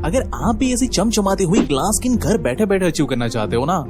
अगर आप भी ऐसी चमचमाती हुई ग्लास स्किन घर बैठे बैठे अचीव करना चाहते हो ना,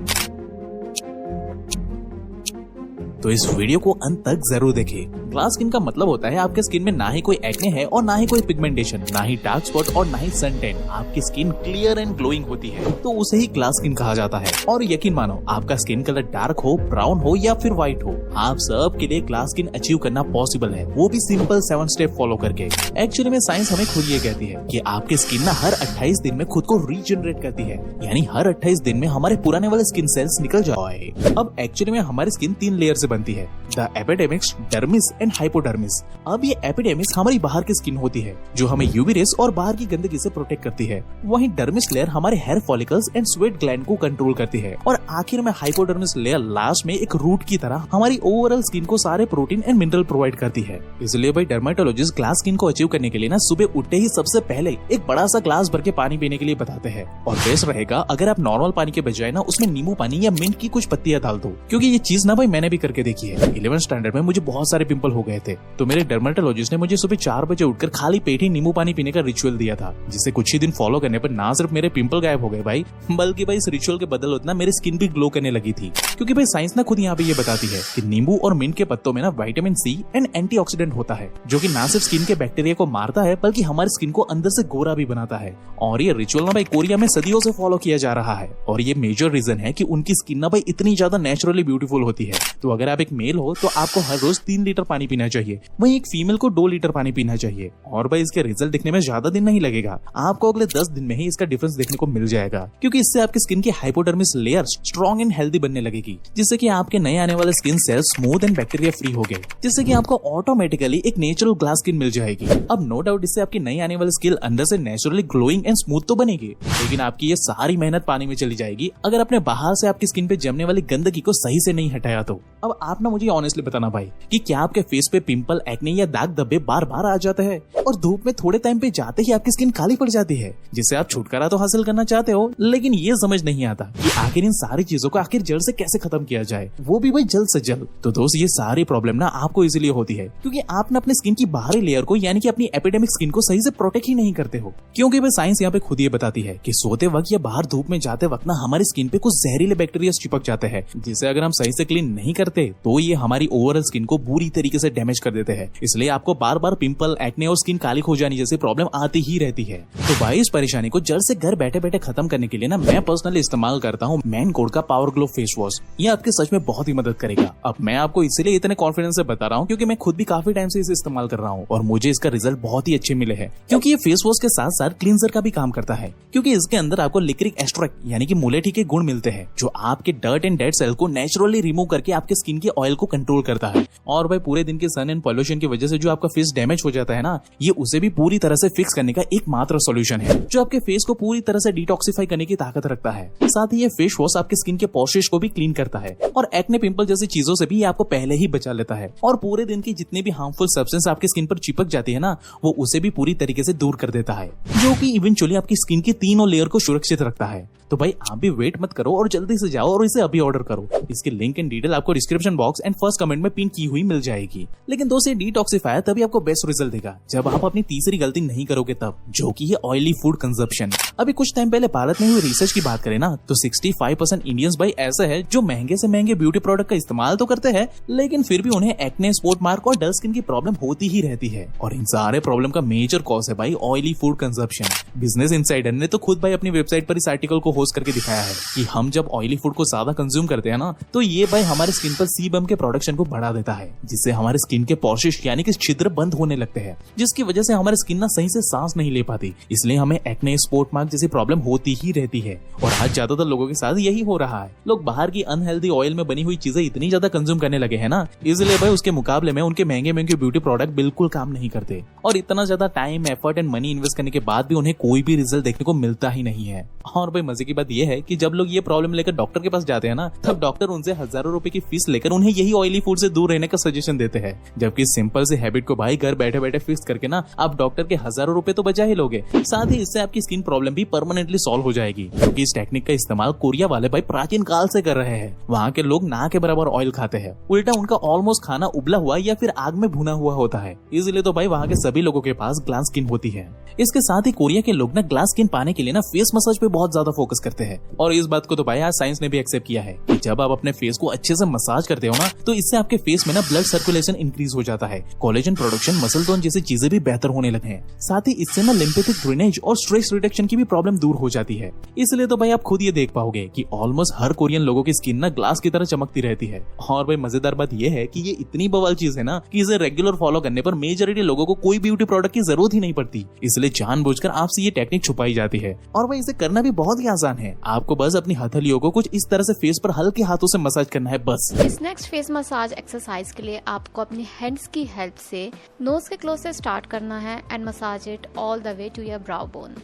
तो इस वीडियो को अंत तक जरूर देखें। ग्लास स्किन का मतलब होता है आपके स्किन में ना ही कोई एक्ने है और ना ही कोई पिगमेंटेशन, ना ही डार्क स्पॉट और ना ही सन टैन। आपकी स्किन क्लियर एंड ग्लोइंग होती है, तो उसे ही ग्लास स्किन कहा जाता है। और यकीन मानो, आपका स्किन कलर डार्क हो, ब्राउन हो या फिर व्हाइट हो, आप सब के लिए ग्लास स्किन अचीव करना पॉसिबल है, वो भी सिंपल 7 स्टेप फॉलो करके। एक्चुअली में साइंस हमें खुद ये कहती है कि आपकी स्किन ना हर 28 दिन में खुद को रीजनरेट करती है, यानी हर 28 दिन में हमारे पुराने वाले स्किन सेल्स निकल जाए। अब एक्चुअली में हमारी स्किन 3 लेयर से बनती है, the epidermis, dermis and hypodermis. अब ये एपिडर्मिस हमारी बाहर की स्किन होती है जो हमें यूवी रेस और बाहर की गंदगी से प्रोटेक्ट करती है। वहीं डर्मिस लेयर हमारे hair follicles and sweat gland को कंट्रोल करती है। और आखिर में हाइपोडर्मिस लेयर लास्ट में एक रूट की तरह हमारी ओवरऑल स्किन को सारे प्रोटीन एंड मिनरल प्रोवाइड करती है। इसलिए भाई डर्मेटोलॉजिस्ट ग्लास स्किन को अचीव करने के लिए ना सुबह उठते ही सबसे पहले एक बड़ा सा ग्लास भर के पानी पीने के लिए बताते हैं। और बेस्ट रहेगा अगर आप नॉर्मल पानी के बजाय ना उसमें नींबू पानी या मिंट की कुछ पत्तियां डाल दो, क्योंकि ये चीज ना भाई मैंने भी करके देखी है। 11th स्टैंडर्ड में मुझे बहुत सारे पिंपल हो गए थे, तो मेरे डर्मेटोलॉजिस्ट ने मुझे सुबह 4 बजे उठकर खाली पेट ही नींबू पानी पीने का रिचुअल दिया था, जिसे कुछ ही दिन फॉलो करने पर ना सिर्फ मेरे पिंपल गायब हो गए भाई, बल्कि भाई इस रिचुअल के बदल उतना मेरी स्किन भी ग्लो करने लगी थी। क्योंकि भाई साइंस ना खुद यहाँ पे ये बताती है कि नींबू और मिंट के पत्तों में ना विटामिन सी एंड एंटीऑक्सीडेंट होता है, जो कि ना सिर्फ स्किन के बैक्टीरिया को मारता है बल्कि हमारी स्किन को अंदर से गोरा भी बनाता है। और ये रिचुअल ना भाई कोरिया में सदियों से फॉलो किया जा रहा है, और ये मेजर रीजन है कि उनकी स्किन ना भाई इतनी ज्यादा नेचुरली ब्यूटीफुल होती है। तो अगर आप एक मेल हो तो आपको हर रोज 3 लीटर पानी पीना चाहिए, वहीं एक फीमेल को 2 लीटर पानी पीना चाहिए। और भाई इसके रिजल्ट दिखने में ज्यादा दिन नहीं लगेगा, आपको अगले 10 दिन में ही इसका डिफरेंस देखने को मिल जाएगा, क्योंकि इससे आपकी स्किन की hypodermis layer strong and healthy बनने लगेगी, जिससे कि आपके नए आने वाले skin cells smooth and bacteria free हो गए, जिससे कि आपको ऑटोमेटिकली एक नेचुरल ग्लास स्किन मिल जाएगी। अब नो डाउट इससे आपकी नई आने वाली स्किन अंदर से नेचुरली ग्लोइंग एंड स्मूथ तो बनेगी, लेकिन आपकी ये सारी मेहनत पानी में चली जाएगी अगर अपने बाहर से आपकी स्किन पे जमने वाली गंदगी को सही से नहीं हटाया तो। अब आप ना मुझे ऑनेस्टली बताना भाई कि क्या आपके फेस पे पिंपल, एक्ने या दाग धब्बे बार बार आ जाते हैं और धूप में थोड़े टाइम पे जाते ही आपकी स्किन काली पड़ जाती है, जिससे आप छुटकारा तो हासिल करना चाहते हो, लेकिन ये समझ नहीं आता कि आखिर इन सारी चीजों को आखिर जड़ से कैसे खत्म किया जाए, वो भी भाई जल्द से जल्द। तो दोस्त ये सारी प्रॉब्लम ना आपको इसीलिए होती है क्योंकि आप ना अपनी स्किन की बाहरी लेयर को यानी कि अपनी एपिडेमिक स्किन को सही से प्रोटेक्ट ही नहीं करते हो। क्योंकि भाई साइंस यहाँ पे खुद ये बताती है कि सोते वक्त या बाहर धूप में जाते वक्त ना हमारी स्किन पे कुछ जहरीले बैक्टीरिया चिपक जाते हैं, जिसे अगर हम सही से क्लीन नहीं करते तो ये हमारी ओवरऑल स्किन को बुरी तरीके से डैमेज कर देते हैं। इसलिए आपको बार बार पिंपल, एक्ने और स्किन काली हो जाने जैसी प्रॉब्लम आती ही रहती है। तो भाई इस परेशानी को जड़ से घर बैठे बैठे खत्म करने के लिए ना मैं पर्सनली इस्तेमाल करता हूँ मैन कोड का पावर ग्लो फेस वॉश। ये आपके सच में बहुत ही मदद करेगा। अब मैं आपको इसलिए इतने कॉन्फिडेंस से बता रहा हूँ क्योंकि मैं खुद भी काफी टाइम से इसे इस्तेमाल कर रहा हूँ और मुझे इसका रिजल्ट बहुत ही अच्छे मिले हैं। क्योंकि ये फेस वॉश के साथ साथ क्लींजर का भी काम करता है, क्योंकि इसके अंदर आपको लिक्रिक एक्सट्रैक्ट यानी कि मुलेठी के गुण मिलते हैं, जो आपके डर्ट एंड डेड सेल को नेचुरली रिमूव करके आपके स्किन के ऑयल को कंट्रोल करता है। और भाई पूरे दिन के सन एंड पॉल्यूशन की वजह से जो आपका फेस डैमेज हो जाता है ना, ये उसे भी पूरी तरह से फिक्स करने का एकमात्र सॉल्यूशन है, जो आपके फेस को पूरी तरह से डिटॉक्सिफाई करने की ताकत रखता है। साथ ही ये फेस वॉश आपके स्किन के पोर्सेस को भी क्लीन करता है और एक्ने, पिंपल जैसी चीजों से भी ये आपको पहले ही बचा लेता है। और पूरे दिन की जितनी भी हार्मफुल सब्सटेंस आपकी स्किन पर चिपक जाती है ना, वो उसे भी पूरी तरीके से दूर कर देता है, जो कि इवेंचुअली आपकी स्किन की तीनों लेयर को सुरक्षित रखता है। तो भाई आप भी वेट मत करो और जल्दी से जाओ और इसे अभी ऑर्डर करो। इसकी लिंक एंड डिटेल आपको description box and first comment में पिन की हुई मिल जाएगी। लेकिन दोस्त ये डिटॉक्सिफायर तभी आपको बेस्ट रिजल्ट देगा जब आप अपनी तीसरी गलती नहीं करोगे तब, जो कि है ऑयली फूड कंजप्शन। अभी कुछ टाइम पहले भारत में हुई रिसर्च की बात करें ना, तो 65% इंडियंस भाई ऐसे है जो महंगे से महंगे ब्यूटी प्रोडक्ट का इस्तेमाल तो करते हैं, लेकिन फिर भी उन्हें एक्ने, स्पॉट मार्क और डल स्किन की प्रॉब्लम होती ही रहती है। और इन सारे प्रॉब्लम का मेजर कॉज है भाई oily food consumption. Business insider ने तो खुद भाई अपनी वेबसाइट पर इस आर्टिकल को होस्ट करके दिखाया है कि हम जब ऑयली फूड को ज्यादा कंज्यूम करते हैं ना, तो ये भाई हमारे स्किन पर सीबम के प्रोडक्शन को बढ़ा देता है, जिससे हमारे स्किन के पोर्सेस यानी कि छिद्र बंद होने लगते हैं, जिसकी वजह से हमारी स्किन ना सही से सांस नहीं ले पाती। इसलिए हमें एक्ने, स्पॉट मार्क जैसी प्रॉब्लम होती ही रहती है। और आज ज्यादातर लोगों के साथ यही हो रहा है। लोग बाहर की अनहेल्दी ऑयल में बनी हुई चीजें इतनी ज्यादा कंज्यूम करने लगे हैं ना, इसलिए भाई उसके मुकाबले में उनके महंगे महंगे ब्यूटी प्रोडक्ट बिल्कुल काम नहीं करते। और इतना ज्यादा time, effort and money invest करने के बाद भी उन्हें कोई भी रिजल्ट देखने को मिलता ही नहीं है। और भाई मजे की बात यह है कि जब लोग ये प्रॉब्लम लेकर डॉक्टर के पास जाते हैं ना, तब डॉक्टर उनसे हजारों रुपए की फीस लेकर उन्हें यही ऑयली फूड से दूर रहने का सजेशन देते हैं, जबकि सिंपल से हैबिट को भाई घर बैठे बैठे फिक्स करके ना आप डॉक्टर के हजारों रुपए तो बचा ही लोगे, साथ ही इससे आपकी स्किन प्रॉब्लम प्रॉब्लम भी परमानेंटली सॉल्व हो जाएगी, क्योंकि इस टेक्निक का इस्तेमाल कोरिया वाले भाई प्राचीन काल से कर रहे हैं। वहाँ के लोग ना के बराबर ऑयल खाते हैं, उल्टा उनका ऑलमोस्ट खाना उबला हुआ या फिर आग में भुना हुआ होता है। इसलिए तो भाई वहाँ के सभी लोगों के पास ग्लास स्किन होती है। इसके साथ ही कोरिया के लोग ना ग्लास स्किन पाने के लिए ना फेस मसाज पे बहुत ज्यादा फोकस करते हैं। और इस बात को तो भाई आज साइंस ने भी एक्सेप्ट किया है कि जब आप अपने फेस को अच्छे से मसाज करते हो ना, तो इससे आपके फेस में ना ब्लड सर्कुलेशन इंक्रीज हो जाता है, कोलेजन प्रोडक्शन, मसल टोन जैसी चीजें भी बेहतर होने लगे हैं। साथ ही इससे ना लिम्फेटिक ड्रेनेज और स्ट्रेस रिडक्शन की भी प्रॉब्लम दूर हो जाती है। इसलिए तो भाई आप खुद ये देख पाओगे कि ऑलमोस्ट हर कोरियन लोगों की स्किन ना ग्लास की तरह चमकती रहती है। और भाई मजेदार बात ये है कि ये इतनी बवाल चीज है ना कि इसे रेगुलर फॉलो करने पर मेजॉरिटी लोगों को कोई ब्यूटी प्रोडक्ट की जरूरत ही नहीं पड़ती। इसलिए जानबूझकर आपसे ये टेक्निक छुपाई जाती है। और भाई इसे करना भी बहुत ही आसान है। आपको बस अपनी हथेलियों को कुछ इस तरह से फेस पर हल्के हाथों से मसाज करना है बस। इस नेक्स्ट फेस मसाज एक्सरसाइज के लिए आपको अपनी हैंड्स की हेल्प से नोज के क्लोज से स्टार्ट करना है and massage it all the way to your brow bone.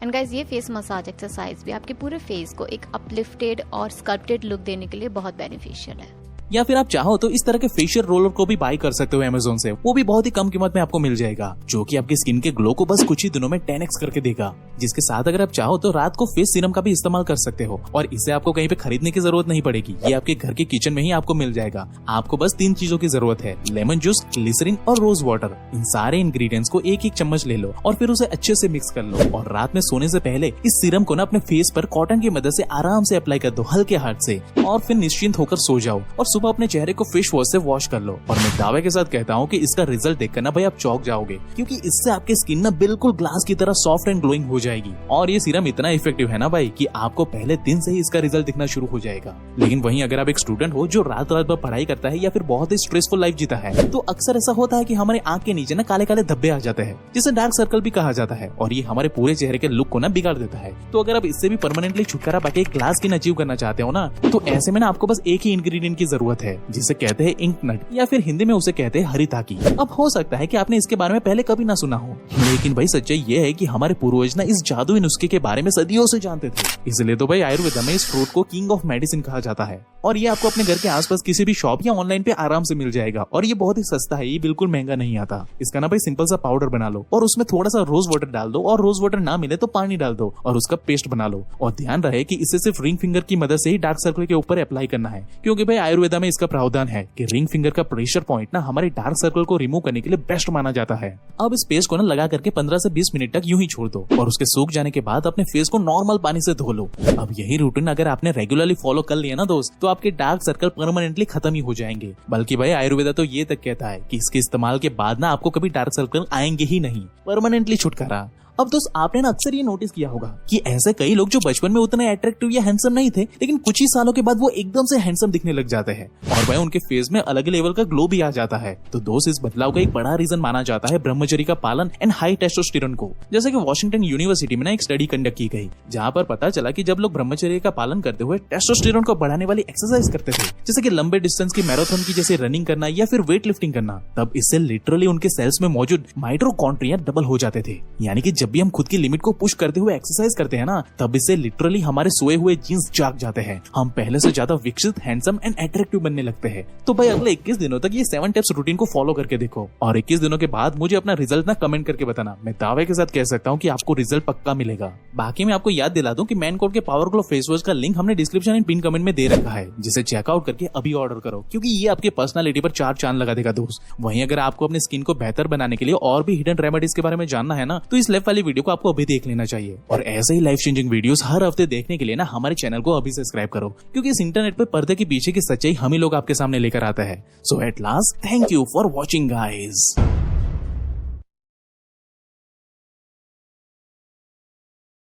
And guys, ये फेस मसाज एक्सरसाइज भी आपके पूरे फेस को एक अपलिफ्टेड और स्कल्प्टेड लुक देने के लिए बहुत बेनिफिशियल है। या फिर आप चाहो तो इस तरह के फेशियल रोलर को भी बाय कर सकते हो अमेज़न से। वो भी बहुत ही कम कीमत में आपको मिल जाएगा, जो कि आपकी स्किन के ग्लो को बस कुछ ही दिनों में 10x करके देगा। जिसके साथ अगर आप चाहो तो रात को फेस सीरम का भी इस्तेमाल कर सकते हो, और इसे आपको कहीं पे खरीदने की जरूरत नहीं पड़ेगी। ये आपके घर के किचन में ही आपको मिल जाएगा। आपको बस 3 चीजों की जरूरत है, लेमन जूस, ग्लिसरीन और रोज वाटर। इन सारे इंग्रेडिएंट्स को एक चम्मच ले लो और फिर उसे अच्छे से मिक्स कर लो, और रात में सोने से पहले इस सीरम को ना अपने फेस पर कॉटन की मदद से आराम से अप्लाई कर दो, हल्के हाथ से, और फिर निश्चिंत होकर सो जाओ। और सुबह अपने चेहरे को फेस वॉश से वॉश कर लो। और मैं दावे के साथ कहता हूँ कि इसका रिजल्ट देखकर ना भाई आप चौंक जाओगे, क्योंकि इससे आपकी स्किन ना बिल्कुल ग्लास की तरह सॉफ्ट एंड ग्लोइंग हो जाएगी। और ये सीरम इतना इफेक्टिव है ना भाई कि आपको पहले दिन से ही इसका रिजल्ट दिखना शुरू हो जाएगा। लेकिन वहीं अगर आप एक स्टूडेंट हो जो रात रात भर पढ़ाई करता है या फिर बहुत ही स्ट्रेसफुल लाइफ जीता है, तो अक्सर ऐसा होता है कि हमारे आंख के नीचे ना काले काले धब्बे आ जाते हैं, जिसे डार्क सर्कल भी कहा जाता है, और ये हमारे पूरे चेहरे के लुक को ना बिगाड़ देता है। तो अगर आप इससे भी परमानेंटली छुटकारा पाके एक ग्लास स्किन अचीव करना चाहते हो ना, तो ऐसे में ना आपको बस एक ही इंग्रेडिएंट की जरूरत है, जिसे कहते हैं इंक नट, या फिर हिंदी में उसे कहते हैं हरी ताकी। अब हो सकता है कि आपने इसके बारे में पहले कभी ना सुना हो, लेकिन भाई सच्चाई ये है कि हमारे पूर्वज ना इस जादुई नुस्खे के बारे में सदियों से जानते थे। इसलिए तो भाई आयुर्वेद में इस फ्रूट को किंग ऑफ मेडिसिन कहा जाता है, और ये आपको अपने घर के आसपास किसी भी शॉप या ऑनलाइन पे आराम से मिल जाएगा। और ये बहुत ही सस्ता है, ये बिल्कुल महंगा नहीं आता। इसका ना भाई सिंपल सा पाउडर बना लो और उसमें थोड़ा सा रोज वाटर डाल दो, और रोज वाटर ना मिले तो पानी डाल दो और उसका पेस्ट बना लो। और ध्यान रहे कि इसे सिर्फ रिंग फिंगर की मदद से ही डार्क सर्कल के ऊपर अप्लाई करना है, क्योंकि भाई आयुर्वेद में इसका प्रावधान है कि रिंग फिंगर का प्रेशर पॉइंट ना हमारे डार्क सर्कल को रिमूव करने के लिए बेस्ट माना जाता है। अब इस पेस्ट को ना लगा करके 15 से 20 मिनट तक यूं ही छोड़ दो, और उसके सूख जाने के बाद अपने फेस को नॉर्मल पानी से धो लो। अब यही रूटीन अगर आपने रेगुलरली फॉलो कर लिया ना दोस्त, तो आपके डार्क सर्कल परमानेंटली खत्म ही हो जाएंगे। बल्कि भाई आयुर्वेद तो ये तक कहता है कि इसके इस्तेमाल के बाद ना आपको कभी डार्क सर्कल आएंगे ही नहीं, परमानेंटली छुटकारा। अब दोस्त आपने ना अक्सर ये नोटिस किया होगा कि ऐसे कई लोग जो बचपन में उतने अट्रैक्टिव या हैंडसम नहीं थे, लेकिन कुछ ही सालों के बाद वो एकदम से हैंडसम दिखने लग जाते हैं, और भाई उनके फेस में अलग लेवल का ग्लो भी आ जाता है। तो दोस्त इस बदलाव का एक बड़ा रीजन माना जाता है ब्रह्मचर्य का पालन एंड हाई टेस्टोस्टेरोन को। जैसे कि वॉशिंगटन यूनिवर्सिटी में ना एक स्टडी कंडक्ट की गई, जहाँ पर पता चला कि जब लोग ब्रह्मचर्य का पालन करते हुए टेस्टोस्टेरोन को बढ़ाने वाली एक्सरसाइज करते थे, जैसे कि लंबे डिस्टेंस की मैराथन की जैसे रनिंग करना या फिर वेट लिफ्टिंग करना, तब इससे लिटरली उनके सेल्स में मौजूद माइटोकॉन्ड्रिया डबल हो जाते थे। यानी कि जब भी हम खुद की लिमिट को पुश करते हुए एक्सरसाइज करते हैं ना, तब इससे लिटरली हमारे सोए हुए जीन्स जाग जाते हैं। हम पहले से ज्यादा विकसित, हैंडसम एंड अट्रैक्टिव बनने लगते हैं। तो भाई अगले 21 दिनों तक ये 7 टिप्स रूटीन को फॉलो करके देखो, और 21 दिनों के बाद मुझे अपना रिजल्ट ना कमेंट करके बताना। मैं दावे के साथ कह सकता हूँ कि आपको रिजल्ट पक्का मिलेगा। बाकी मैं आपको याद दिला दूं कि मैन कोड के पावर ग्लो फेस वॉश का लिंक हमने डिस्क्रिप्शन एंड पिन कमेंट में दे रखा है, जिसे चेकआउट करके अभी ऑर्डर करो, क्योंकि ये आपके पर्सनालिटी पर 4 चांद लगा देगा दोस्त। वहीं अगर आपको अपनी स्किन को बेहतर बनाने के लिए और भी हिडन रेमेडीज के बारे में जानना है ना, तो इस लेफ्ट वाली वीडियो को आपको अभी देख लेना चाहिए। और ऐसे ही लाइफ चेंजिंग वीडियोस हर हफ्ते देखने के लिए ना हमारे चैनल को अभी सब्सक्राइब करो, क्योंकि इस इंटरनेट पे पर्दे के पीछे की सच्चाई हम ही लोग आपके सामने लेकर आता है। So at last, thank you for watching guys.